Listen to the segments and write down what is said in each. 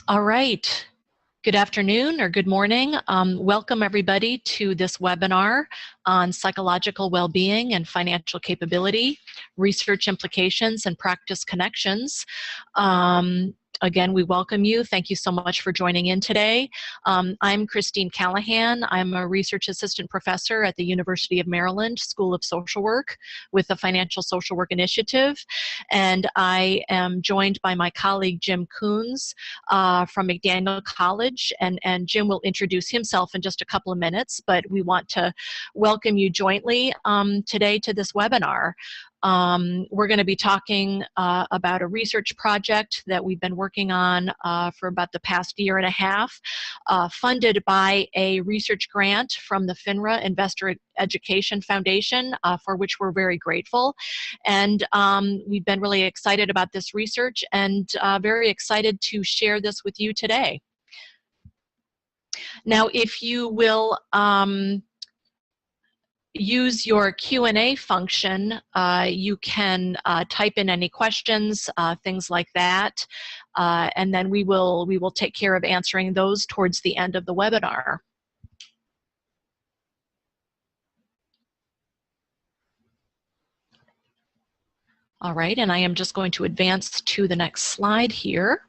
All right. Good afternoon or good morning. Welcome everybody to this webinar on psychological well-being and financial capability, research implications and practice connections. Again, we welcome you. Thank you so much for joining in today. I'm Christine Callahan. I'm a research assistant professor at the University of Maryland School of Social Work with the Financial Social Work Initiative. And I am joined by my colleague Jim Kunz from McDaniel College. And Jim will introduce himself in just a couple of minutes, but we want to welcome you jointly today to this webinar. We're going to be talking about a research project that we've been working on for about the past year and a half, funded by a research grant from the FINRA Investor Education Foundation, for which we're very grateful. And we've been really excited about this research and very excited to share this with you today. Now, if you will use your Q&A function, you can type in any questions, things like that, and then we will take care of answering those towards the end of the webinar. All right, and I am just going to advance to the next slide here.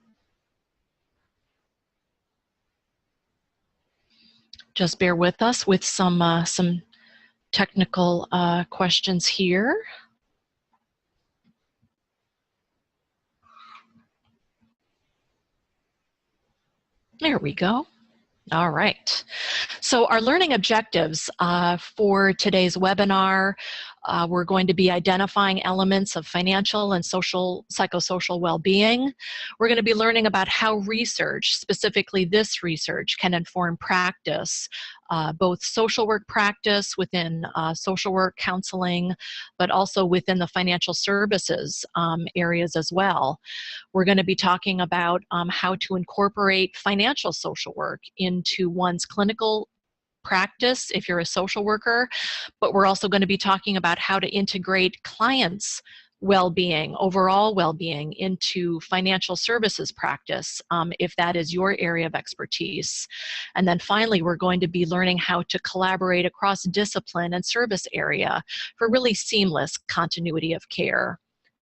Just bear with us with some technical questions here. There we go. All right. So our learning objectives for today's webinar, we're going to be identifying elements of financial and psychosocial well-being. We're going to be learning about how research, specifically this research, can inform practice, both social work practice within social work counseling, but also within the financial services areas as well. We're going to be talking about how to incorporate financial social work into one's clinical practice if you're a social worker, but we're also going to be talking about how to integrate clients' well-being, overall well-being, into financial services practice, if that is your area of expertise. And then finally, we're going to be learning how to collaborate across discipline and service area for really seamless continuity of care,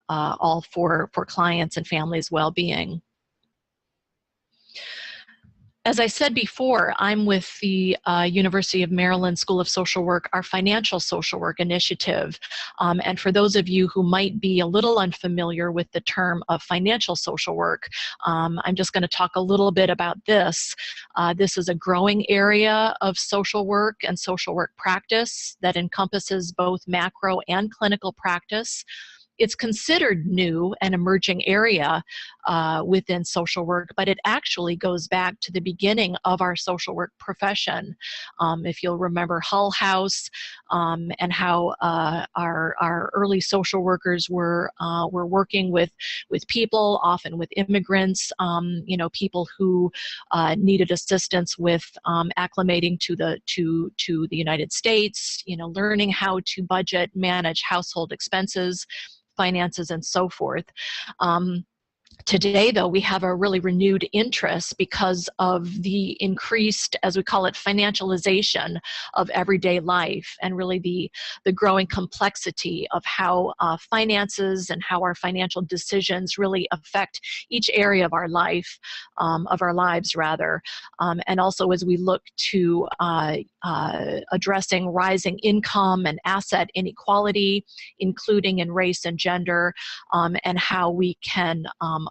all for clients' and families' well-being. As I said before, I'm with the University of Maryland School of Social Work, our Financial Social Work Initiative. And for those of you who might be a little unfamiliar with the term of financial social work, I'm just going to talk a little bit about this. This is a growing area of social work and social work practice that encompasses both macro and clinical practice. It's considered new and emerging area within social work, but it actually goes back to the beginning of our social work profession. If you'll remember Hull House and how our early social workers were working with people, often with immigrants, you know, people who needed assistance with acclimating to the United States, you know, learning how to budget, manage household expenses, finances, and so forth. Today, though, we have a really renewed interest because of the increased, as we call it, financialization of everyday life, and really the growing complexity of how finances and how our financial decisions really affect each area of our life, of our lives rather. And also as we look to addressing rising income and asset inequality, including in race and gender, and how we can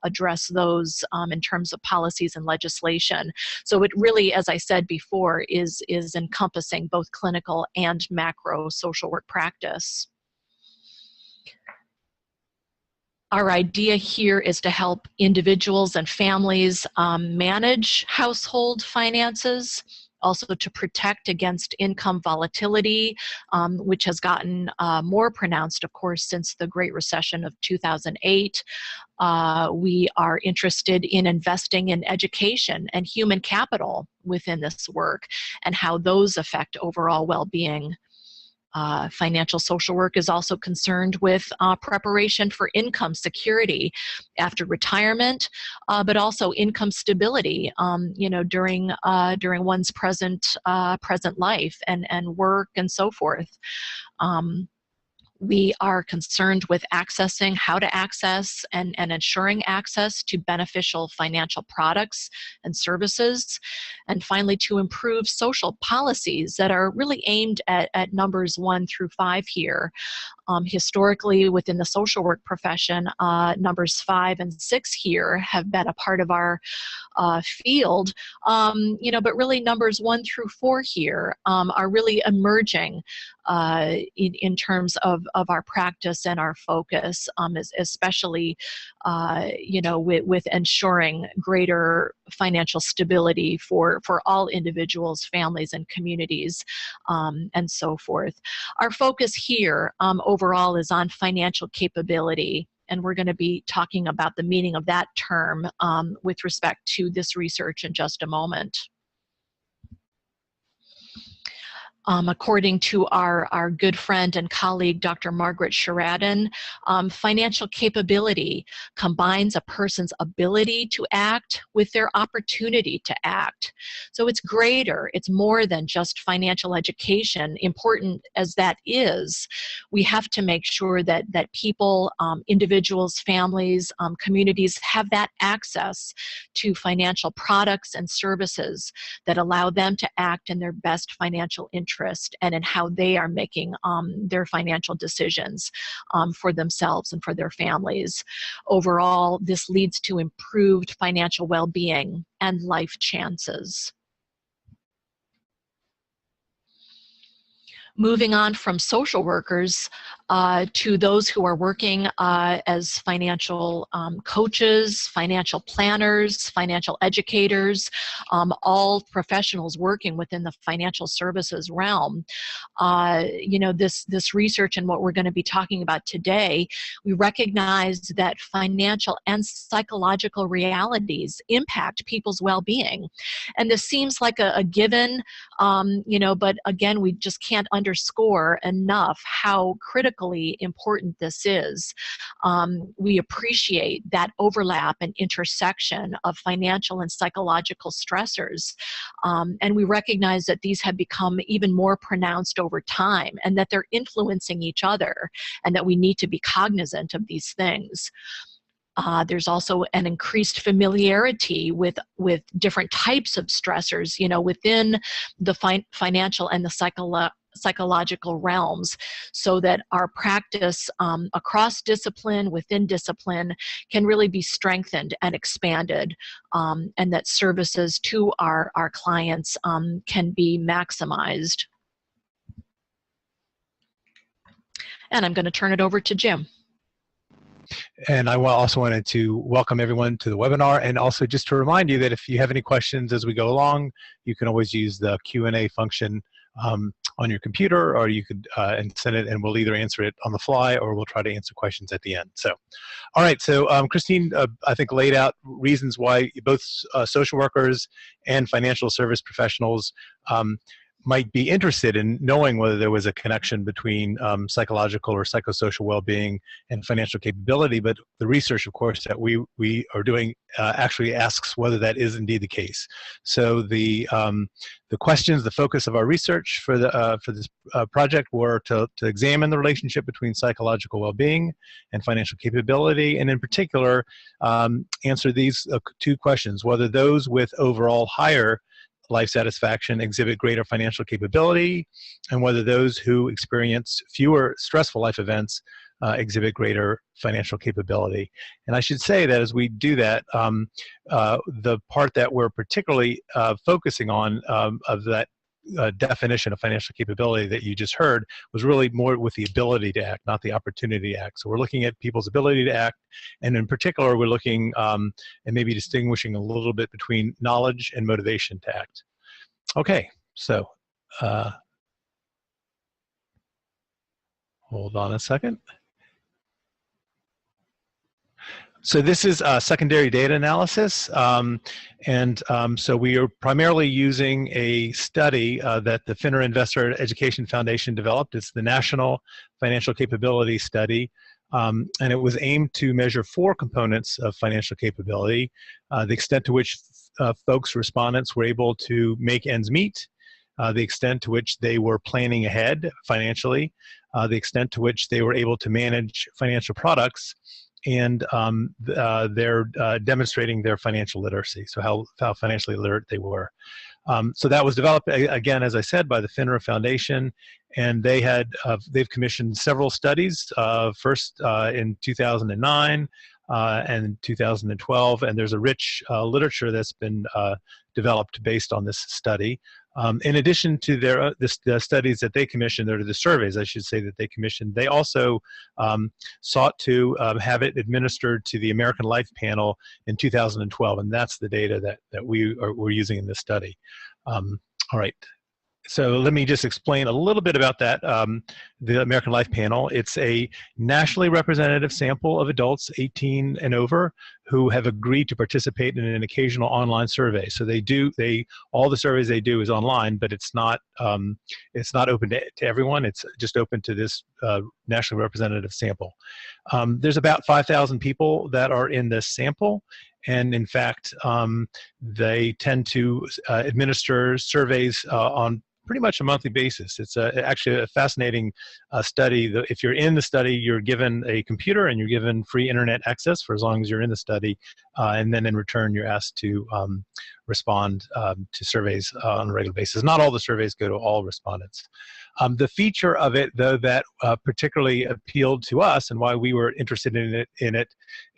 address those in terms of policies and legislation. So it really, as I said before, is encompassing both clinical and macro social work practice. Our idea here is to help individuals and families manage household finances, also to protect against income volatility, which has gotten more pronounced, of course, since the Great Recession of 2008. We are interested in investing in education and human capital within this work and how those affect overall well-being. Financial social work is also concerned with preparation for income security after retirement, but also income stability, during one's present life and work and so forth. We are concerned with accessing, how to access, and ensuring access to beneficial financial products and services. And finally, to improve social policies that are really aimed at numbers 1 through 5 here. Historically, within the social work profession, numbers 5 and 6 here have been a part of our field, but really numbers 1 through 4 here are really emerging in terms of our practice and our focus, especially, with ensuring greater financial stability for all individuals, families, and communities, and so forth. Our focus here overall is on financial capability, and we're going to be talking about the meaning of that term with respect to this research in just a moment. According to our good friend and colleague, Dr. Margaret Sheridan, financial capability combines a person's ability to act with their opportunity to act. So it's greater, it's more than just financial education. Important as that is, we have to make sure that people, individuals, families, communities have that access to financial products and services that allow them to act in their best financial interest and in how they are making their financial decisions for themselves and for their families. Overall, this leads to improved financial well-being and life chances. Moving on from social workers to those who are working as financial coaches, financial planners, financial educators, all professionals working within the financial services realm. This research and what we're going to be talking about today, we recognize that financial and psychological realities impact people's well-being. And this seems like a given, but again, we just can't underscore enough how critically important this is. We appreciate that overlap and intersection of financial and psychological stressors, and we recognize that these have become even more pronounced over time and that they're influencing each other and that we need to be cognizant of these things. There's also an increased familiarity with different types of stressors, within the financial and the psychological realms, so that our practice across discipline, within discipline, can really be strengthened and expanded, and that services to our clients can be maximized. And I'm going to turn it over to Jim. And I also wanted to welcome everyone to the webinar, and also just to remind you that if you have any questions as we go along, you can always use the Q&A function on your computer, or you could and send it, and we'll either answer it on the fly or we'll try to answer questions at the end. So, all right, so Christine, I think, laid out reasons why both social workers and financial service professionals might be interested in knowing whether there was a connection between psychological or psychosocial well-being and financial capability. But the research, of course, that we are doing actually asks whether that is indeed the case. So the questions, the focus of our research for this project were to examine the relationship between psychological well-being and financial capability, and in particular, answer these 2 questions: whether those with overall higher life satisfaction exhibit greater financial capability, and whether those who experience fewer stressful life events exhibit greater financial capability. And I should say that as we do that, the part that we're particularly focusing on of that definition of financial capability that you just heard was really more with the ability to act, not the opportunity to act. So we're looking at people's ability to act, and in particular we're looking and maybe distinguishing a little bit between knowledge and motivation to act. Okay, so hold on a second. So this is secondary data analysis, so we are primarily using a study that the FINRA Investor Education Foundation developed. It's the National Financial Capability Study, and it was aimed to measure 4 components of financial capability: the extent to which folks, respondents, were able to make ends meet, the extent to which they were planning ahead financially, the extent to which they were able to manage financial products, and they're demonstrating their financial literacy, so how financially literate they were. So that was developed, again, as I said, by the FINRA Foundation, and they've commissioned several studies, first in 2009 and 2012, and there's a rich literature that's been developed based on this study. In addition to the studies that they commissioned, or the surveys, I should say, that they commissioned, they also sought to have it administered to the American Life Panel in 2012, and that's the data that we're using in this study. All right. So let me just explain a little bit about that. The American Life Panel, it's a nationally representative sample of adults 18 and over who have agreed to participate in an occasional online survey. So all the surveys they do is online, but it's not open to everyone. It's just open to this nationally representative sample. There's about 5,000 people that are in this sample. And in fact, they tend to administer surveys on pretty much a monthly basis. It's actually a fascinating study. If you're in the study, you're given a computer and you're given free internet access for as long as you're in the study. And then in return, you're asked to respond to surveys on a regular basis. Not all the surveys go to all respondents. The feature of it, though, that particularly appealed to us and why we were interested in it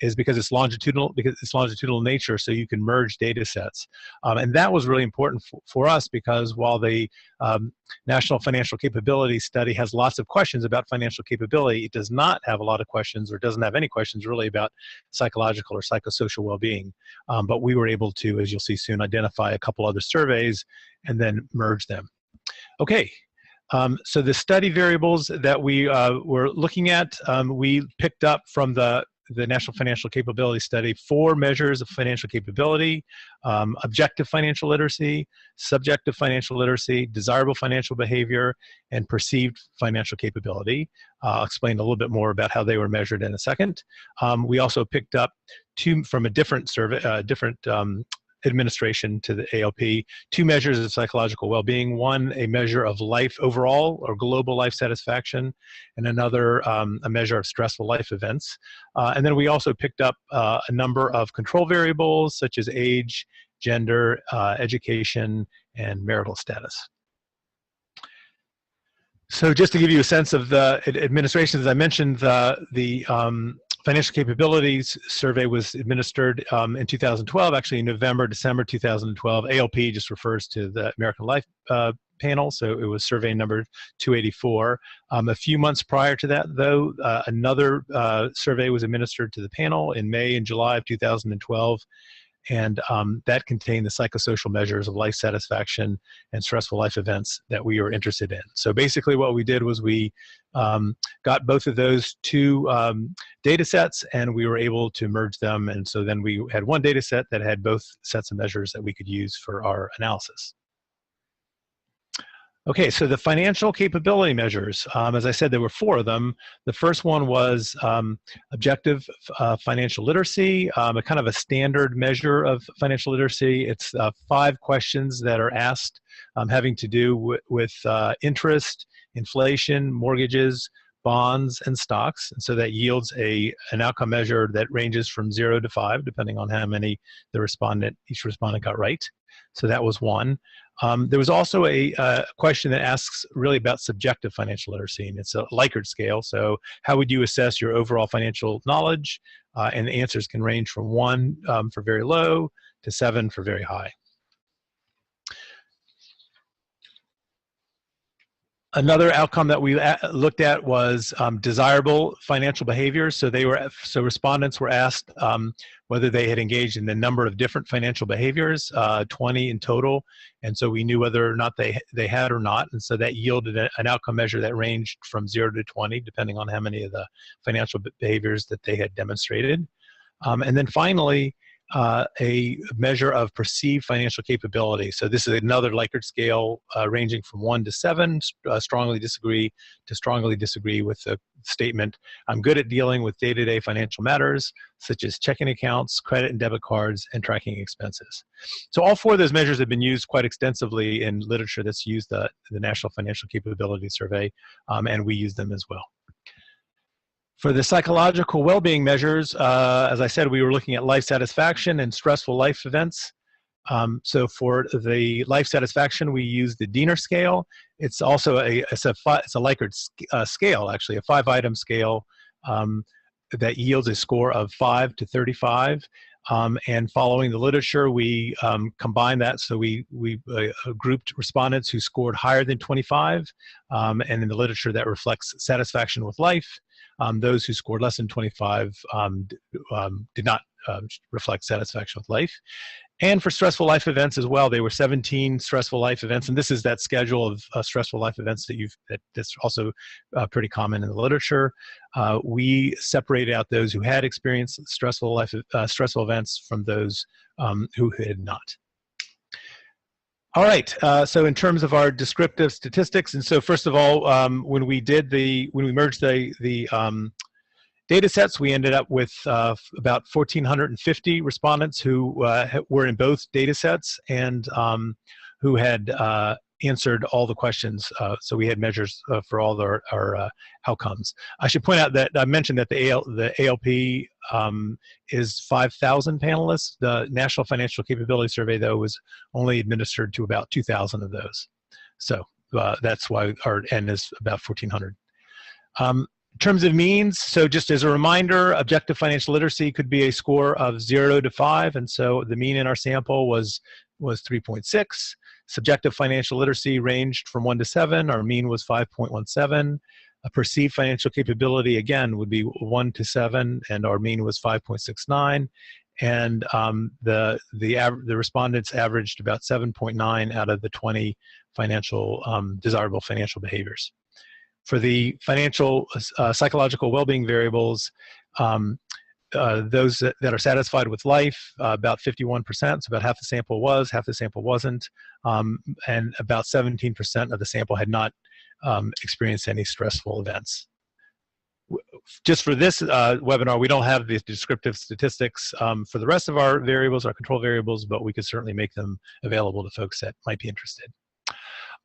is because it's longitudinal nature, so you can merge data sets. And that was really important for us, because while the National Financial Capability Study has lots of questions about financial capability, it does not have a lot of questions, or doesn't have any questions really, about psychological or psychosocial well-being. But we were able to, as you'll see soon, identify a couple other surveys and then merge them. Okay. So the study variables that we were looking at, we picked up from the National Financial Capability Study 4 measures of financial capability: objective financial literacy, subjective financial literacy, desirable financial behavior, and perceived financial capability. I'll explain a little bit more about how they were measured in a second. We also picked up 2 from a different survey, administration to the ALP, 2 measures of psychological well-being: one, a measure of life overall or global life satisfaction, and another, a measure of stressful life events. And then we also picked up a number of control variables such as age, gender, education, and marital status. So just to give you a sense of the administration, as I mentioned, the Financial Capabilities Survey was administered in 2012, actually in November, December 2012. ALP just refers to the American Life Panel, so it was survey number 284. A few months prior to that, though, another survey was administered to the panel in May and July of 2012. And that contained the psychosocial measures of life satisfaction and stressful life events that we were interested in. So basically what we did was we got both of those 2 data sets, and we were able to merge them. And so then we had one data set that had both sets of measures that we could use for our analysis. Okay, so the financial capability measures, as I said, there were 4 of them. The first one was objective financial literacy, a kind of a standard measure of financial literacy. It's 5 questions that are asked having to do with interest, inflation, mortgages, bonds, and stocks. And so that yields an outcome measure that ranges from 0 to 5, depending on how many each respondent got right. So that was one. There was also a question that asks really about subjective financial literacy, and it's a Likert scale. So how would you assess your overall financial knowledge? And the answers can range from 1 for very low to 7 for very high. Another outcome that we looked at was desirable financial behaviors. So respondents were asked whether they had engaged in a number of different financial behaviors, 20 in total, and so we knew whether or not they had or not, and so that yielded an outcome measure that ranged from 0 to 20, depending on how many of the financial behaviors that they had demonstrated. And then finally, a measure of perceived financial capability. So this is another Likert scale ranging from 1 to 7, strongly disagree to strongly disagree with the statement, I'm good at dealing with day-to-day financial matters, such as checking accounts, credit and debit cards, and tracking expenses. So all 4 of those measures have been used quite extensively in literature that's used the National Financial Capability Survey, and we use them as well. For the psychological well-being measures, as I said, we were looking at life satisfaction and stressful life events. So for the life satisfaction, we use the Diener scale. It's also it's a Likert scale, actually, a 5-item scale that yields a score of 5 to 35. And following the literature, we combined that. So we grouped respondents who scored higher than 25, and in the literature that reflects satisfaction with life. Those who scored less than 25 did not reflect satisfaction with life. And for stressful life events as well, there were 17 stressful life events, and this is that schedule of stressful life events that's also pretty common in the literature. We separated out those who had experienced stressful events from those who had not. All right, so in terms of our descriptive statistics, and so first of all, when we merged the data sets, we ended up with about 1,450 respondents who were in both data sets and who had answered all the questions. So we had measures for all our outcomes. I should point out that I mentioned that the ALP is 5,000 panelists. The National Financial Capability Survey, though, was only administered to about 2,000 of those. So that's why our N is about 1,400. In terms of means, so just as a reminder, objective financial literacy could be a score of 0 to 5, and so the mean in our sample was 3.6. Subjective financial literacy ranged from 1 to 7. Our mean was 5.17. A perceived financial capability, again, would be 1 to 7, and our mean was 5.69. And the respondents averaged about 7.9 out of the 20 desirable financial behaviors. For the financial psychological well-being variables, those that are satisfied with life, about 51%, so about half the sample was, half the sample wasn't, and about 17% of the sample had not experienced any stressful events. Just for this webinar, we don't have the descriptive statistics for the rest of our variables, our control variables, but we could certainly make them available to folks that might be interested.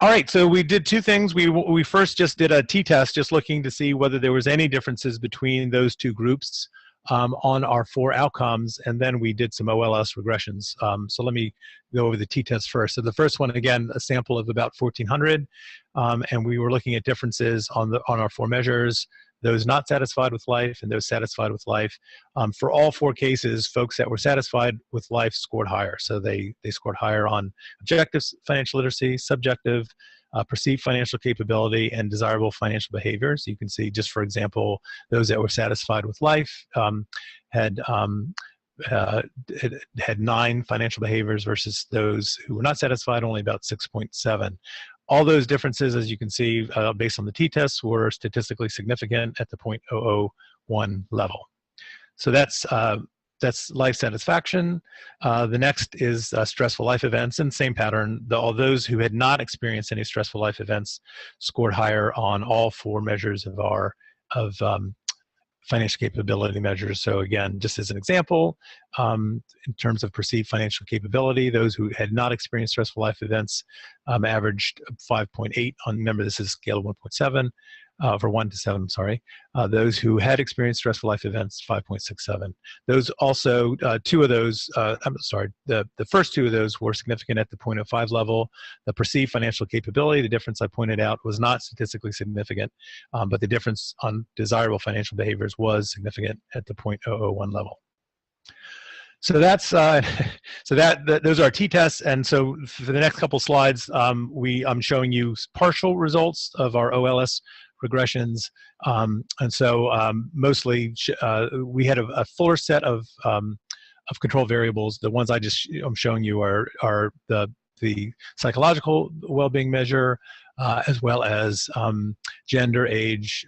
All right, so we did 2 things. We first just did a t-test, just looking to see whether there was any differences between those 2 groups on our 4 outcomes, and then we did some OLS regressions. So let me go over the t-test first. So the first one, again, a sample of about 1,400, and we were looking at differences on our 4 measures, those not satisfied with life and those satisfied with life. For all 4 cases, folks that were satisfied with life scored higher. So they scored higher on objective financial literacy, subjective, perceived financial capability, and desirable financial behaviors. You can see, just for example, those that were satisfied with life had 9 financial behaviors versus those who were not satisfied, only about 6.7. All those differences, as you can see, based on the t-tests, were statistically significant at the 0.001 level. So that's life satisfaction. The next is stressful life events, and same pattern. All those who had not experienced any stressful life events scored higher on all 4 measures of financial capability measures. So again, just as an example, in terms of perceived financial capability, those who had not experienced stressful life events averaged 5.8 on, remember this is a scale of 1.7, for 1 to 7, sorry. Those who had experienced stressful life events, 5.67. Those also, 2 of those, I'm sorry, the first 2 of those were significant at the 0.05 level. The perceived financial capability, the difference I pointed out, was not statistically significant, but the difference on desirable financial behaviors was significant at the 0.001 level. So that's those are our t-tests, and so for the next couple slides, I'm showing you partial results of our OLS regressions, and so mostly we had a fuller set of control variables. The ones I'm showing you are the psychological well-being measure, as well as gender, age,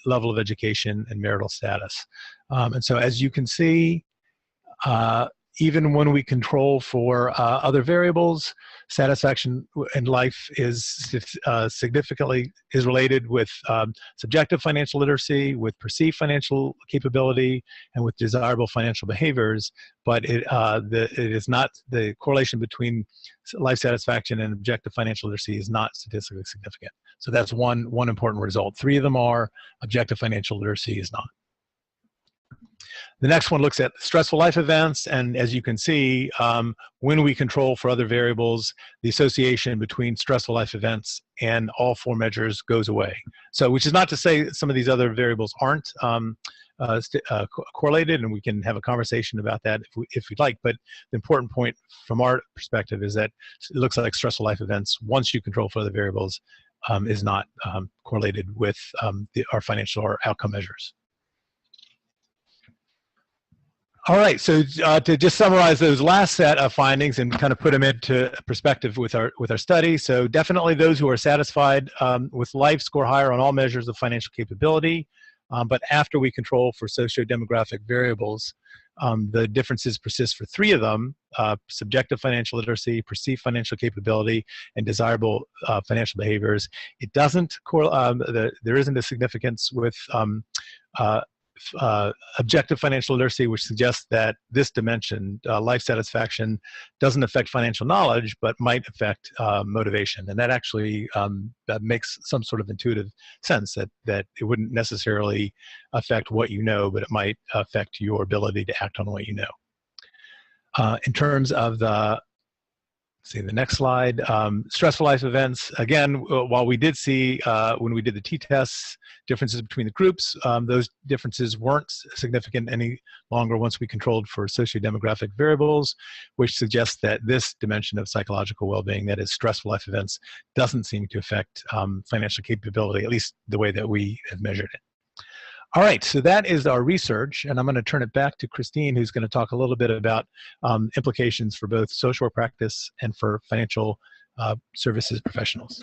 level of education, and marital status. And so as you can see, Even when we control for other variables, satisfaction in life is significantly related with subjective financial literacy, with perceived financial capability, and with desirable financial behaviors. But it is not, the correlation between life satisfaction and objective financial literacy is not statistically significant. So that's one important result. 3 of them are, objective financial literacy is not. The next one looks at stressful life events, and as you can see, when we control for other variables, the association between stressful life events and all 4 measures goes away. So, which is not to say some of these other variables aren't correlated, and we can have a conversation about that if we'd like, but the important point from our perspective is that it looks like stressful life events, once you control for other variables, is not correlated with our financial or outcome measures. All right, so to just summarize those last set of findings and kind of put them into perspective with our study. So definitely those who are satisfied with life score higher on all measures of financial capability, but after we control for socio-demographic variables, the differences persist for 3 of them: subjective financial literacy, perceived financial capability, and desirable financial behaviors. It doesn't there isn't a significance with objective financial literacy, which suggests that this dimension, life satisfaction, doesn't affect financial knowledge, but might affect motivation. And that actually that makes some sort of intuitive sense, that it wouldn't necessarily affect what you know, but it might affect your ability to act on what you know. In terms of the, see the next slide, stressful life events, again, while we did see when we did the t-tests differences between the groups, those differences weren't significant any longer once we controlled for socio-demographic variables, which suggests that this dimension of psychological well-being, that is stressful life events, doesn't seem to affect financial capability, at least the way that we have measured it. All right, so that is our research, and I'm going to turn it back to Christine, who's going to talk a little bit about implications for both social work practice and for financial services professionals.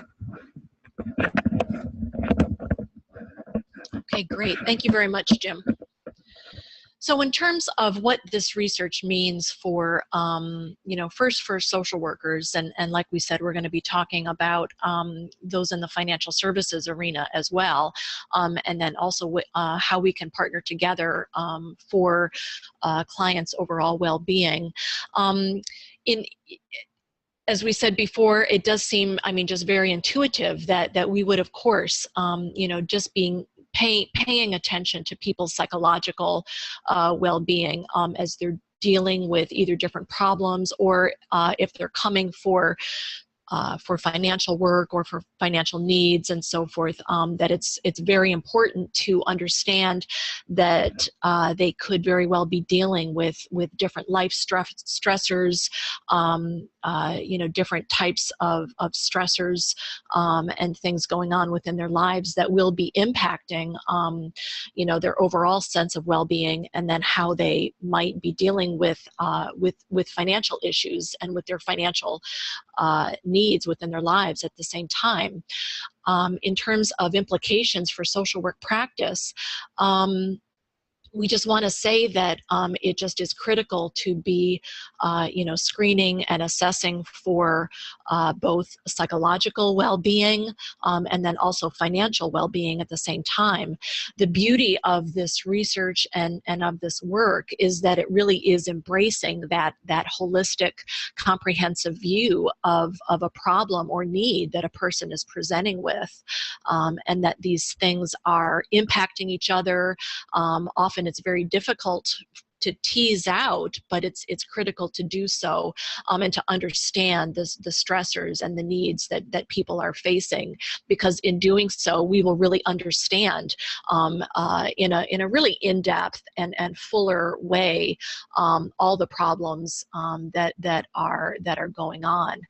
Okay, great. Thank you very much, Jim. So in terms of what this research means for, first for social workers, and like we said, we're going to be talking about those in the financial services arena as well, and then also how we can partner together for clients' overall well-being. As we said before, it does seem, just very intuitive that we would, of course, just paying attention to people's psychological well-being as they're dealing with either different problems, or if they're coming for financial work or for financial needs and so forth, that it's very important to understand that they could very well be dealing with different life stressors, different types of stressors and things going on within their lives that will be impacting, their overall sense of well-being, and then how they might be dealing with financial issues and with their financial needs within their lives at the same time. In terms of implications for social work practice, we just want to say that it just is critical to be, screening and assessing for both psychological well-being and then also financial well-being at the same time. The beauty of this research and of this work is that it really is embracing that holistic, comprehensive view of a problem or need that a person is presenting with, and that these things are impacting each other. Often it's very difficult to tease out, but it's critical to do so, and to understand the stressors and the needs that people are facing, because in doing so we will really understand in a really in-depth and fuller way all the problems that are going on.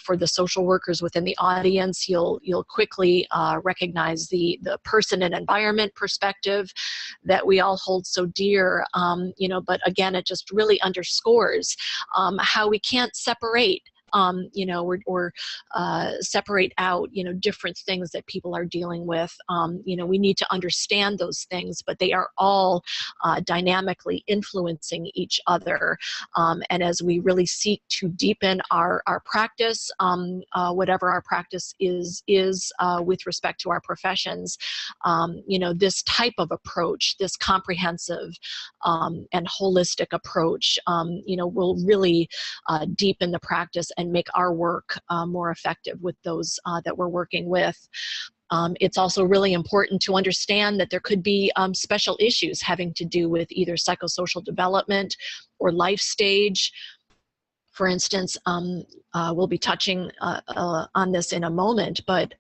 For the social workers within the audience, you'll quickly recognize the person and environment perspective that we all hold so dear. But again, it just really underscores how we can't separate or separate out, different things that people are dealing with. We need to understand those things, but they are all dynamically influencing each other. And as we really seek to deepen our practice, whatever our practice is with respect to our professions, this type of approach, this comprehensive and holistic approach, will really deepen the practice and make our work more effective with those that we're working with. It's also really important to understand that there could be special issues having to do with either psychosocial development or life stage. For instance, we'll be touching on this in a moment, but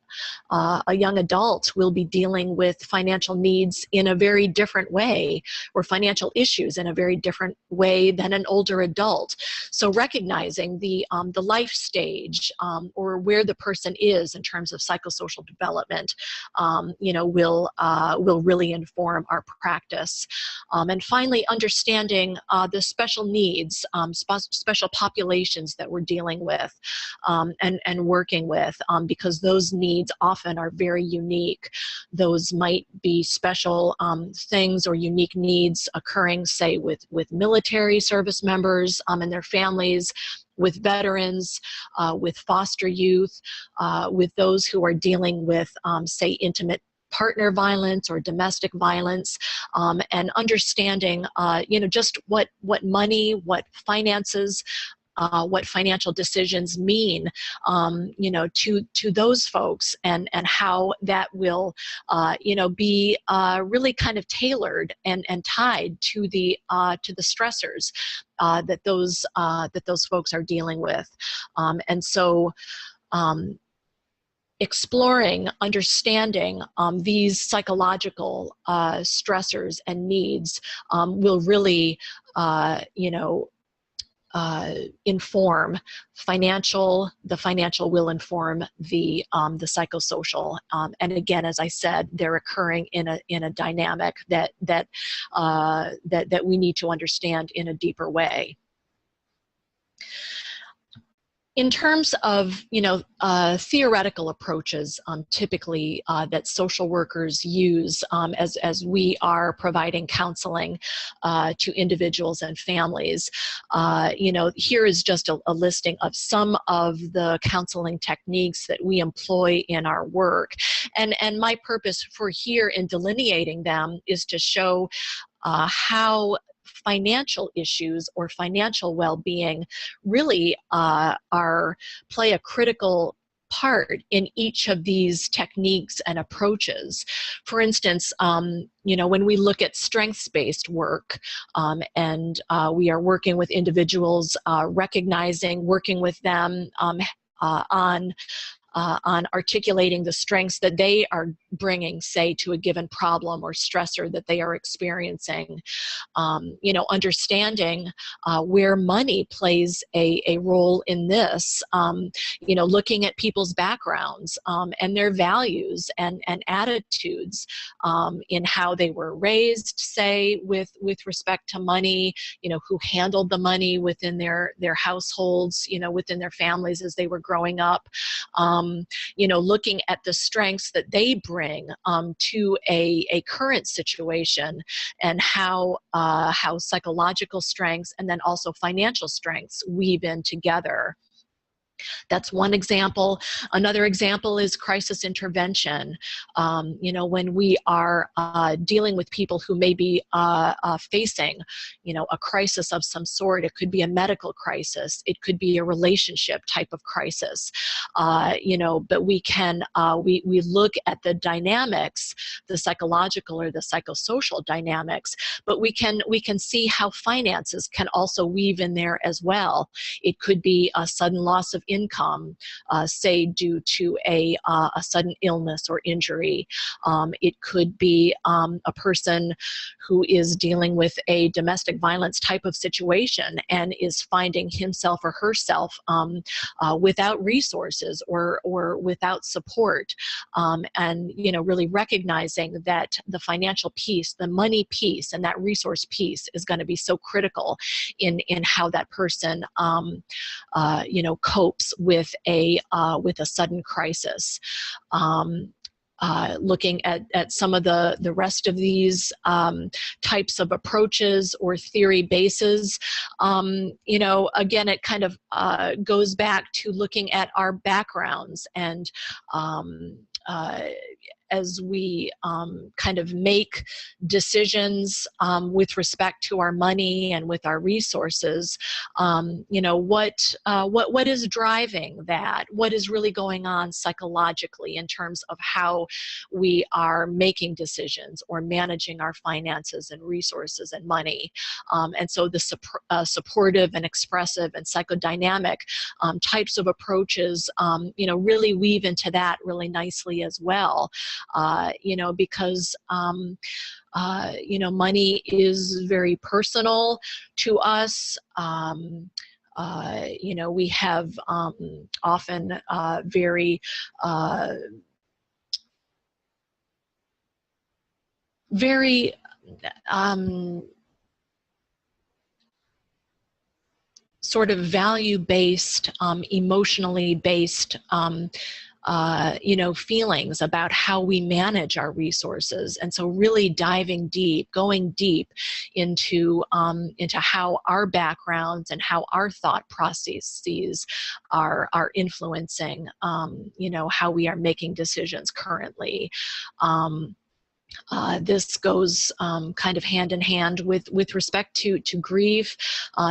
a young adult will be dealing with financial needs in a very different way, or financial issues in a very different way than an older adult. So recognizing the life stage, or where the person is in terms of psychosocial development, will really inform our practice. And finally, understanding the special needs, special populations that we're dealing with and working with, because those needs often are very unique. Those might be special things or unique needs occurring, say, with military service members and their families, with veterans, with foster youth, with those who are dealing with, say, intimate partner violence or domestic violence, and understanding, just what money, what finances, what financial decisions mean, to those folks, and how that will, be really kind of tailored and tied to the stressors that those folks are dealing with, and so. Exploring, understanding these psychological stressors and needs will really, inform the financial will inform the psychosocial, and again, as I said, they're occurring in a dynamic that we need to understand in a deeper way. In terms of, theoretical approaches, typically that social workers use as we are providing counseling to individuals and families, here is just a listing of some of the counseling techniques that we employ in our work, and my purpose for here in delineating them is to show how financial issues or financial well-being really play a critical part in each of these techniques and approaches. For instance, when we look at strengths-based work, and we are working with individuals, working with them on articulating the strengths that they are bringing, say, to a given problem or stressor that they are experiencing. Understanding where money plays a role in this, looking at people's backgrounds and their values and attitudes in how they were raised, say, with respect to money, who handled the money within their households, within their families as they were growing up. Looking at the strengths that they bring to a current situation, and how psychological strengths and then also financial strengths weave in together. That's one example. Another example is crisis intervention. When we are dealing with people who may be facing, a crisis of some sort. It could be a medical crisis. It could be a relationship type of crisis. But we can we look at the dynamics, the psychological or the psychosocial dynamics. But we can see how finances can also weave in there as well. It could be a sudden loss of income, say due to a sudden illness or injury. It could be a person who is dealing with a domestic violence type of situation and is finding himself or herself without resources or without support. And really recognizing that the financial piece, the money piece, and that resource piece is going to be so critical in how that person copes helps with a sudden crisis. Looking at some of the rest of these types of approaches or theory bases, you know, again, it kind of goes back to looking at our backgrounds and as we kind of make decisions with respect to our money and with our resources, you know, what is driving that? What is really going on psychologically in terms of how we are making decisions or managing our finances and resources and money? And so the supportive and expressive and psychodynamic types of approaches, you know, really weave into that really nicely as well. You know, because you know, money is very personal to us. You know, we have often very sort of value-based, emotionally based you know, feelings about how we manage our resources. And so really diving deep, going deep into how our backgrounds and how our thought processes are influencing, you know, how we are making decisions currently. This goes kind of hand in hand with respect to grief,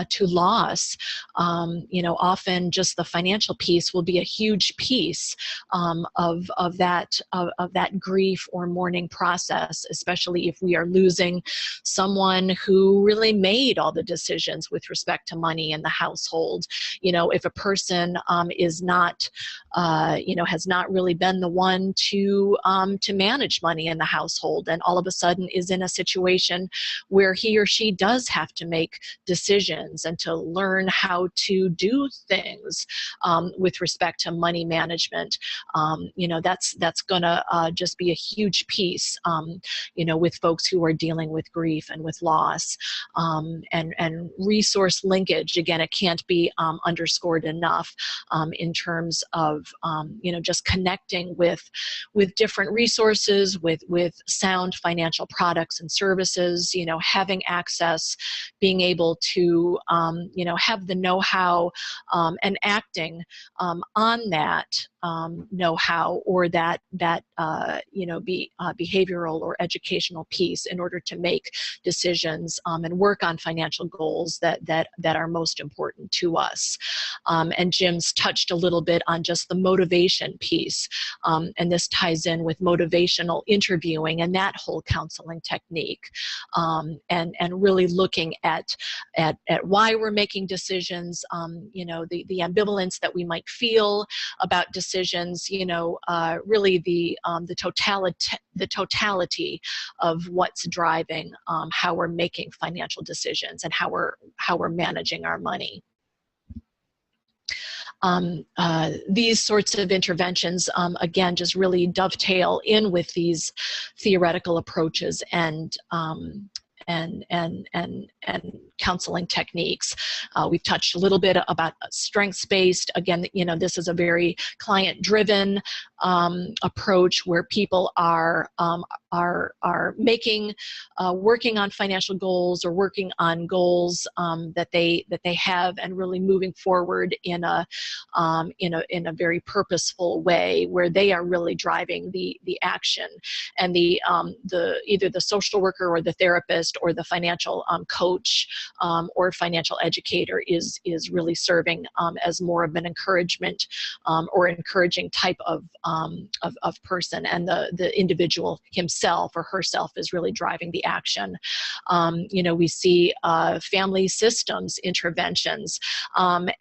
to loss. You know, often just the financial piece will be a huge piece of that grief or mourning process, especially if we are losing someone who really made all the decisions with respect to money in the household. You know, if a person is not, you know, has not really been the one to manage money in the household, and all of a sudden is in a situation where he or she does have to make decisions and to learn how to do things with respect to money management, you know, that's gonna just be a huge piece, you know, with folks who are dealing with grief and with loss, and resource linkage. Again, it can't be underscored enough in terms of you know, just connecting with different resources, with sound financial products and services, you know, having access, being able to, you know, have the know-how and acting on that know-how or that you know, behavioral or educational piece in order to make decisions and work on financial goals that are most important to us. And Jim's touched a little bit on just the motivation piece, and this ties in with motivational interviewing and that whole counseling technique, and really looking at why we're making decisions, you know, the ambivalence that we might feel about decisions, you know, really the totality of what's driving how we're making financial decisions and how we're managing our money. These sorts of interventions, again, just really dovetail in with these theoretical approaches and counseling techniques. We've touched a little bit about strengths-based. Again, you know, this is a very client-driven approach where people are making, working on financial goals or working on goals that they have, and really moving forward in a very purposeful way where they are really driving the action, and either the social worker or the therapist or the financial coach or financial educator is really serving as more of an encouragement or encouraging type of person, and the individual himself or herself is really driving the action. You know, we see family systems interventions,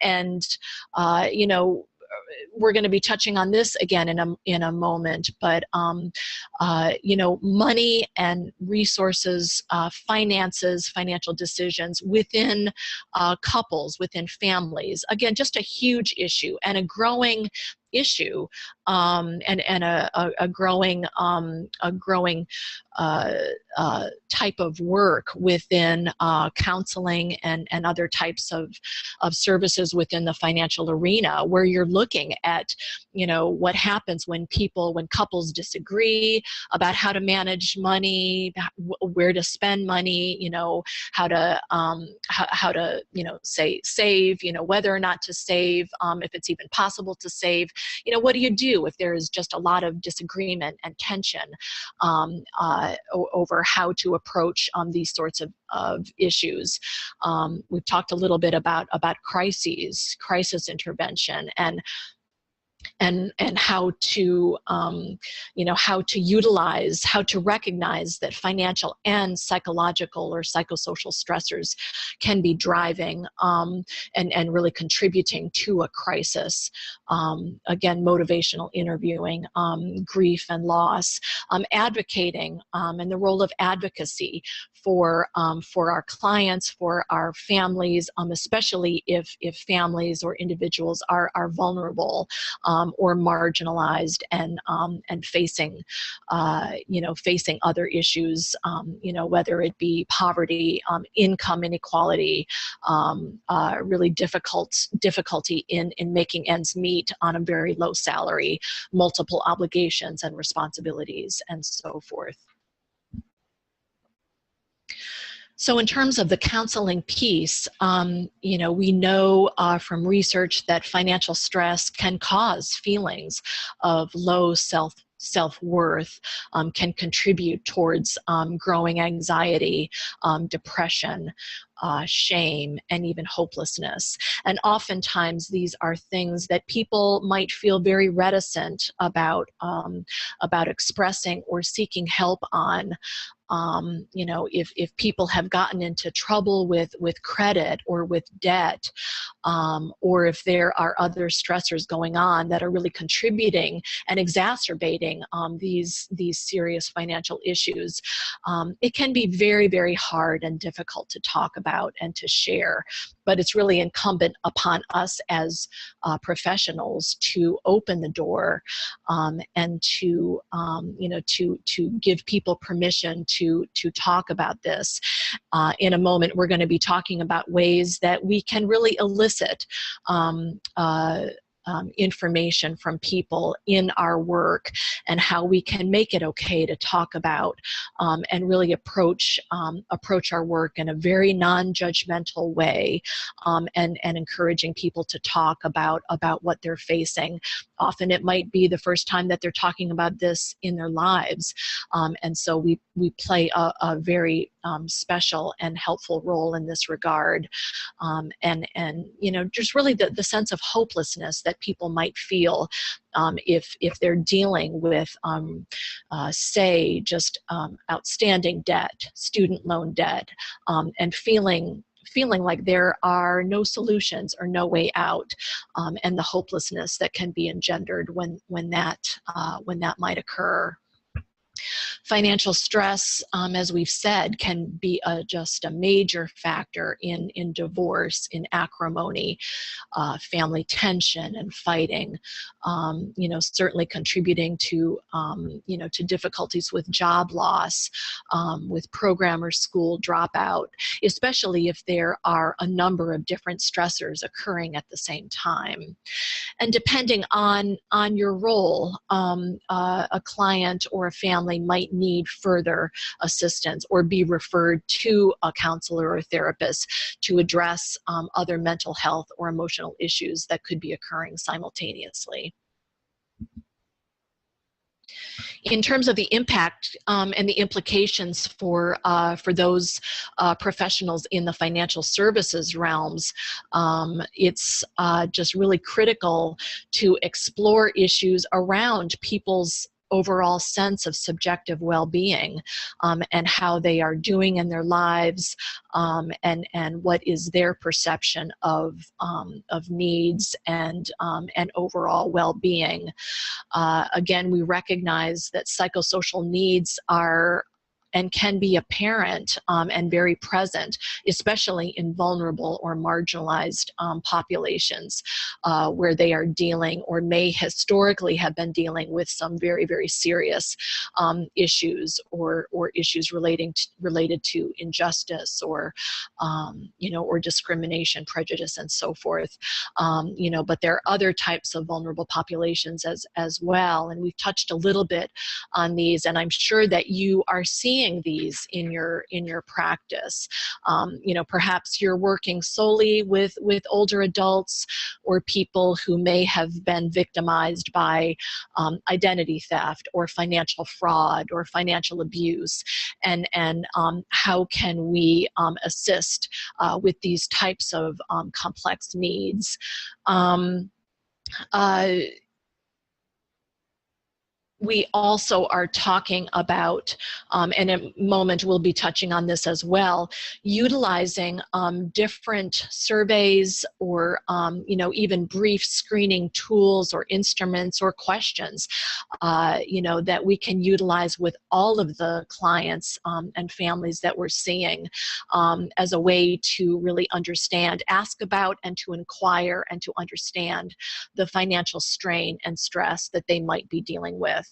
and you know, we're going to be touching on this again in a moment, but you know, money and resources, finances, financial decisions within couples, within families, again, just a huge issue and a growing issue, and a growing uh, type of work within counseling and other types of services within the financial arena, where you're looking at, what happens when couples disagree about how to manage money, where to spend money, how to say save, whether or not to save, if it's even possible to save. What do you do if there is just a lot of disagreement and tension over how to approach these sorts of issues? We've talked a little bit about crisis intervention, and how to how to recognize that financial and psychological or psychosocial stressors can be driving and really contributing to a crisis. Again, motivational interviewing, grief and loss, advocating, and the role of advocacy for our clients, for our families, especially if families or individuals are vulnerable or marginalized and facing facing other issues, whether it be poverty, income inequality, really difficulty in making ends meet on a very low salary, multiple obligations and responsibilities, and so forth. So in terms of the counseling piece, we know from research that financial stress can cause feelings of low self-worth, can contribute towards growing anxiety, depression, shame, and even hopelessness. And oftentimes these are things that people might feel very reticent about expressing or seeking help on. If people have gotten into trouble with credit or with debt, or if there are other stressors going on that are really contributing and exacerbating these serious financial issues, it can be very, very hard and difficult to talk about and to share. But it's really incumbent upon us as professionals to open the door and to give people permission to talk about this. In a moment, we're going to be talking about ways that we can really elicit information from people in our work, and how we can make it okay to talk about and really approach our work in a very non-judgmental way, and encouraging people to talk about what they're facing. Often it might be the first time that they're talking about this in their lives, and so we play a very special and helpful role in this regard, and just really the sense of hopelessness that people might feel if they're dealing with, say, just outstanding debt, student loan debt, and feeling like there are no solutions or no way out, and the hopelessness that can be engendered when that might occur. Financial stress, as we've said, can be just a major factor in divorce, in acrimony, family tension and fighting, certainly contributing to, to difficulties with job loss, with program or school dropout, especially if there are a number of different stressors occurring at the same time. And depending on your role, a client or a family might need further assistance or be referred to a counselor or therapist to address other mental health or emotional issues that could be occurring simultaneously. In terms of the impact and the implications for those professionals in the financial services realms, it's just really critical to explore issues around people's overall sense of subjective well-being, and how they are doing in their lives, and what is their perception of needs and overall well-being. Again, we recognize that psychosocial needs are and can be apparent and very present, especially in vulnerable or marginalized populations where they are dealing or may historically have been dealing with some very, very serious issues or issues related to injustice or or discrimination, prejudice, and so forth. But there are other types of vulnerable populations as well, and we've touched a little bit on these, and I'm sure that you are seeing these in your practice. Perhaps you're working solely with older adults or people who may have been victimized by identity theft or financial fraud or financial abuse, and how can we assist with these types of complex needs. We also are talking about, and in a moment we'll be touching on this as well, utilizing different surveys or even brief screening tools or instruments or questions that we can utilize with all of the clients and families that we're seeing as a way to really understand, ask about, and to inquire and to understand the financial strain and stress that they might be dealing with.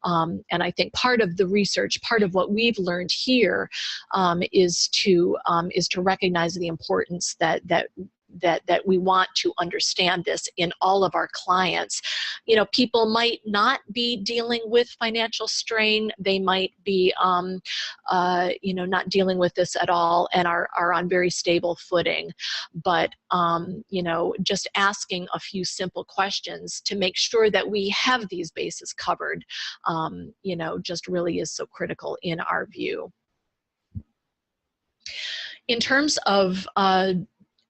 And I think part of the research, part of what we've learned here is to recognize the importance that we want to understand this in all of our clients. People might not be dealing with financial strain. They might be, not dealing with this at all and are on very stable footing. But, just asking a few simple questions to make sure that we have these bases covered, just really is so critical in our view. In terms of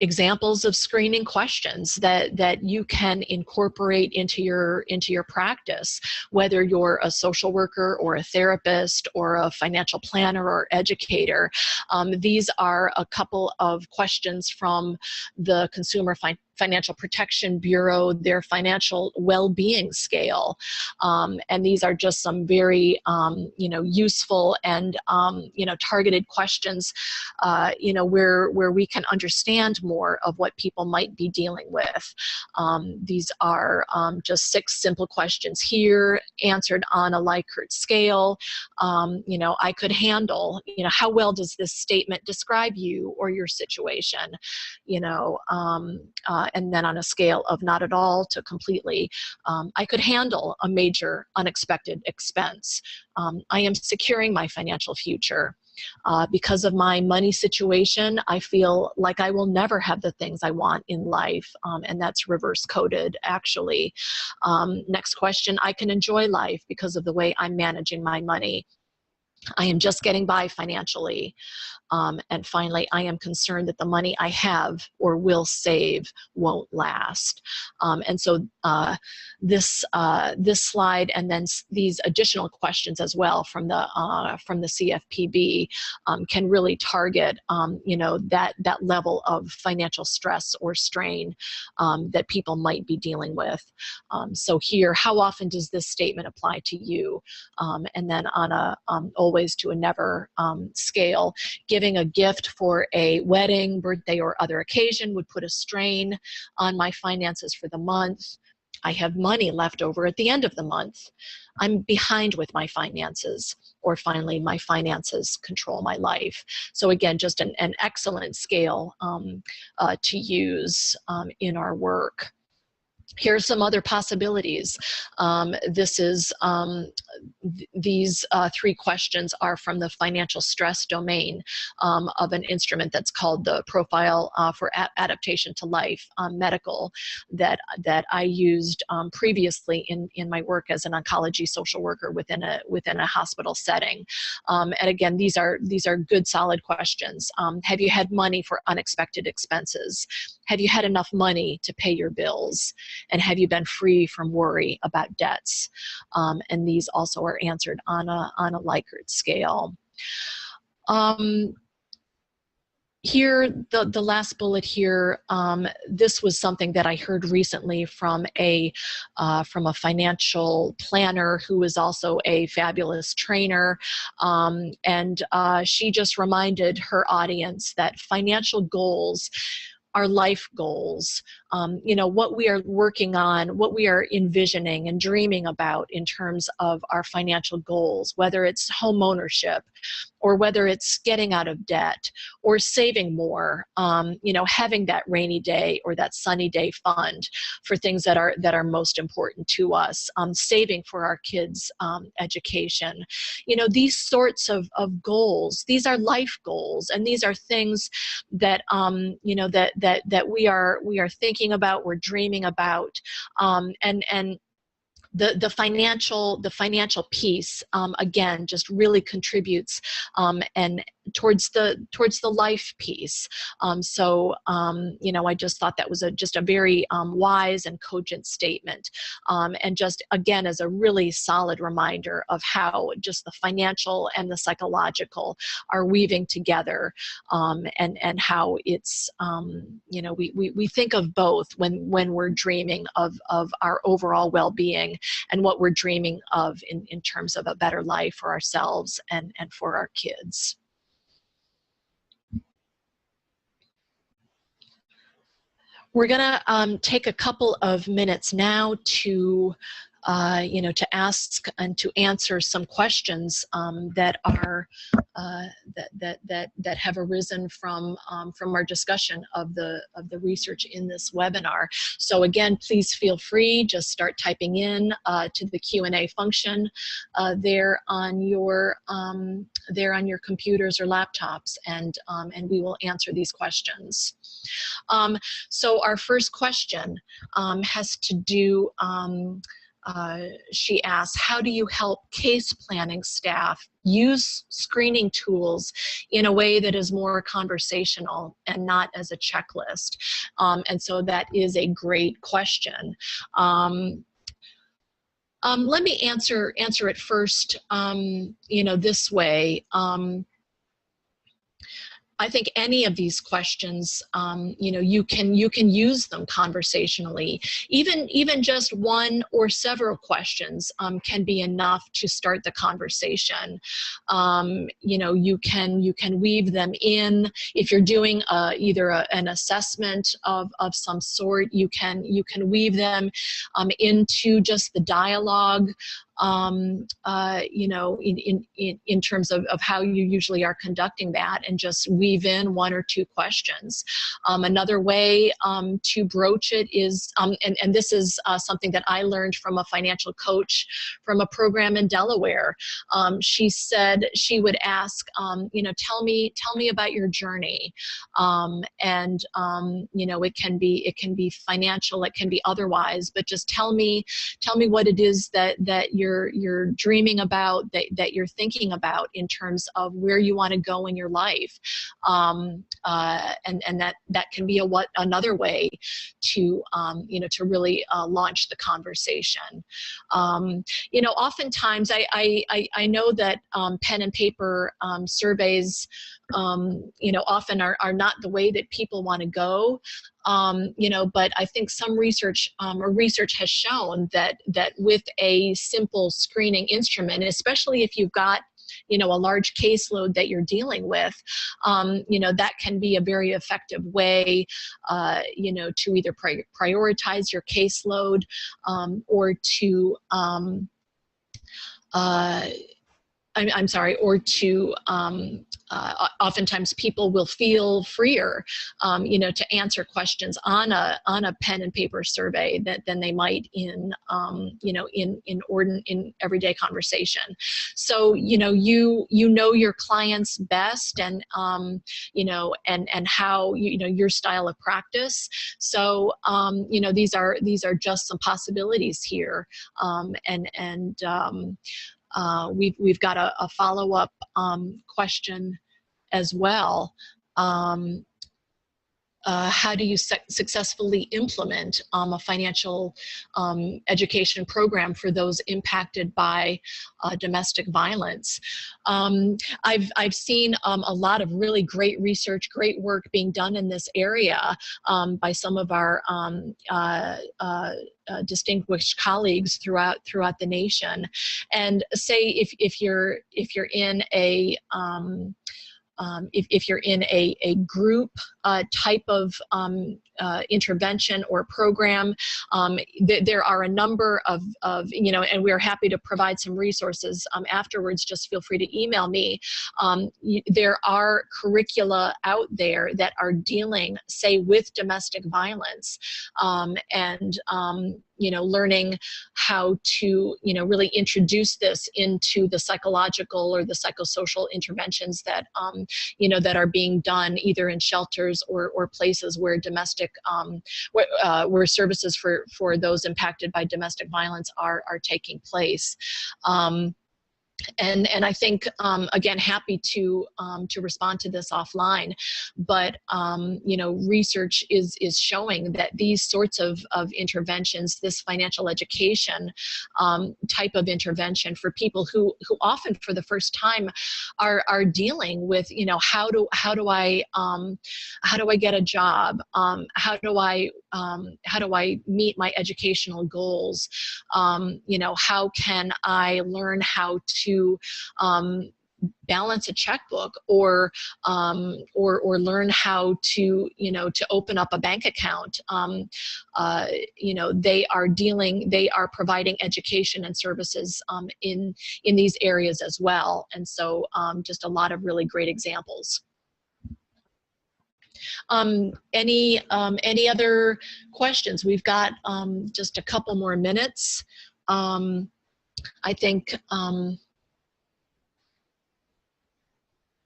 examples of screening questions that you can incorporate into your practice, whether you're a social worker or a therapist or a financial planner or educator. These are a couple of questions from the Consumer Financial Protection Bureau, their financial well-being scale. And these are just some very, useful and, targeted questions, where we can understand more of what people might be dealing with. These are just 6 simple questions here, answered on a Likert scale. I could handle, how well does this statement describe you or your situation? And then on a scale of not at all to completely, I could handle a major unexpected expense. I am securing my financial future. Because of my money situation, I feel like I will never have the things I want in life, and that's reverse coded, actually. Next question, I can enjoy life because of the way I'm managing my money. I am just getting by financially. And finally, I am concerned that the money I have or will save won't last. And so this slide and then these additional questions as well from the CFPB can really target that level of financial stress or strain that people might be dealing with. So here, how often does this statement apply to you? And then on a always to a never scale, giving a gift for a wedding, birthday, or other occasion would put a strain on my finances for the month. I have money left over at the end of the month. I'm behind with my finances. Or finally, my finances control my life. So again, just an excellent scale to use in our work. Here are some other possibilities. These 3 questions are from the financial stress domain of an instrument that's called the Profile for Adaptation to Life Medical that I used previously in my work as an oncology social worker within a hospital setting. And again, these are good, solid questions. Have you had money for unexpected expenses? Have you had enough money to pay your bills? And have you been free from worry about debts? And these also are answered on a Likert scale. here, the last bullet here, this was something that I heard recently from a financial planner who is also a fabulous trainer, and she just reminded her audience that financial goals are life goals. You know, what we are working on, what we are envisioning and dreaming about in terms of our financial goals, whether it's home ownership, or whether it's getting out of debt or saving more, you know, having that rainy day or that sunny day fund for things that are most important to us, saving for our kids' education. You know, these sorts of goals, these are life goals, and these are things that you know, that we are thinking about, we're dreaming about, and the financial piece, again, just really contributes and towards the life piece. You know, I just thought that was just a very wise and cogent statement, and just again as a really solid reminder of how just the financial and the psychological are weaving together, and how it's you know, we think of both when we're dreaming of our overall well-being, and what we're dreaming of in terms of a better life for ourselves and for our kids. We're gonna take a couple of minutes now to you know, to ask and to answer some questions that are that have arisen from our discussion of the research in this webinar. So again, please feel free, just start typing in to the Q&A function there on your computers or laptops, and we will answer these questions. So our first question has to do, she asks, how do you help case planning staff use screening tools in a way that is more conversational and not as a checklist? And so that is a great question. Let me answer it first, you know, this way. I think any of these questions, you know, you can use them conversationally. Even just one or several questions can be enough to start the conversation. You know, you can weave them in. If you're doing either an assessment of some sort, you can weave them into just the dialogue. You know, in terms of how you usually are conducting that, and just weave in one or two questions. Another way to broach it is, and this is something that I learned from a financial coach from a program in Delaware. She said she would ask, you know, tell me about your journey, and you know, it can be financial, it can be otherwise, but just tell me what it is that you're dreaming about, that you're thinking about in terms of where you want to go in your life, and that can be another way to you know, to really launch the conversation. You know, oftentimes I know that pen and paper surveys, you know, often are not the way that people want to go. You know, but I think some research has shown that with a simple screening instrument, especially if you've got, you know, a large caseload that you're dealing with, you know, that can be a very effective way, you know, to either prioritize your caseload, or to I'm sorry, or to oftentimes people will feel freer, you know, to answer questions on a pen and paper survey than they might in, you know, in everyday conversation. So, you know, you know your clients best, and you know, and how you know your style of practice. So, you know, these are just some possibilities here, we've got a follow-up question as well. how do you successfully implement a financial education program for those impacted by domestic violence? I've seen a lot of really great research, great work being done in this area by some of our distinguished colleagues throughout the nation. And say if you're in a if you're in a group type of intervention or program, there are a number of, and we're happy to provide some resources afterwards. Just feel free to email me. There are curricula out there that are dealing, say, with domestic violence, and learning how to, really introduce this into the psychological or the psychosocial interventions that, that are being done either in shelters or places where domestic, where services for those impacted by domestic violence are taking place. And I think, again, happy to respond to this offline, but research is showing that these sorts of interventions, this financial education type of intervention for people who often for the first time are dealing with, how do I get a job, how do I meet my educational goals, how can I learn how to balance a checkbook or learn how to open up a bank account. They are providing education and services in these areas as well. And so just a lot of really great examples. Any other questions? We've got just a couple more minutes. I think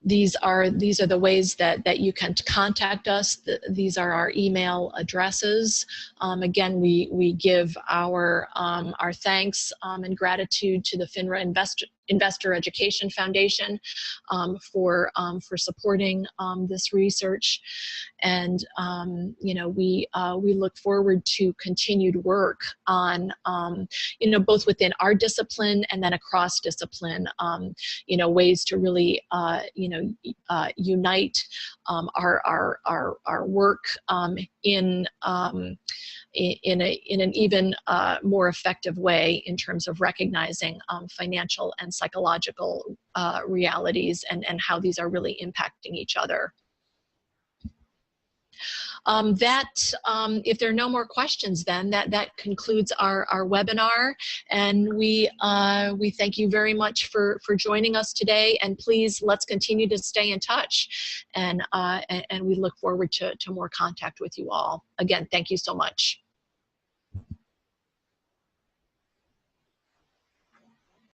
these are the ways that you can contact us. These are our email addresses. Again, we give our thanks and gratitude to the FINRA Investor Education Foundation for supporting this research, and we look forward to continued work on both within our discipline and then across discipline, ways to really unite our work in an even more effective way in terms of recognizing financial and psychological realities and how these are really impacting each other. If there are no more questions, then that concludes our webinar, and we thank you very much for joining us today. And please, let's continue to stay in touch, and we look forward to more contact with you all. Again, thank you so much.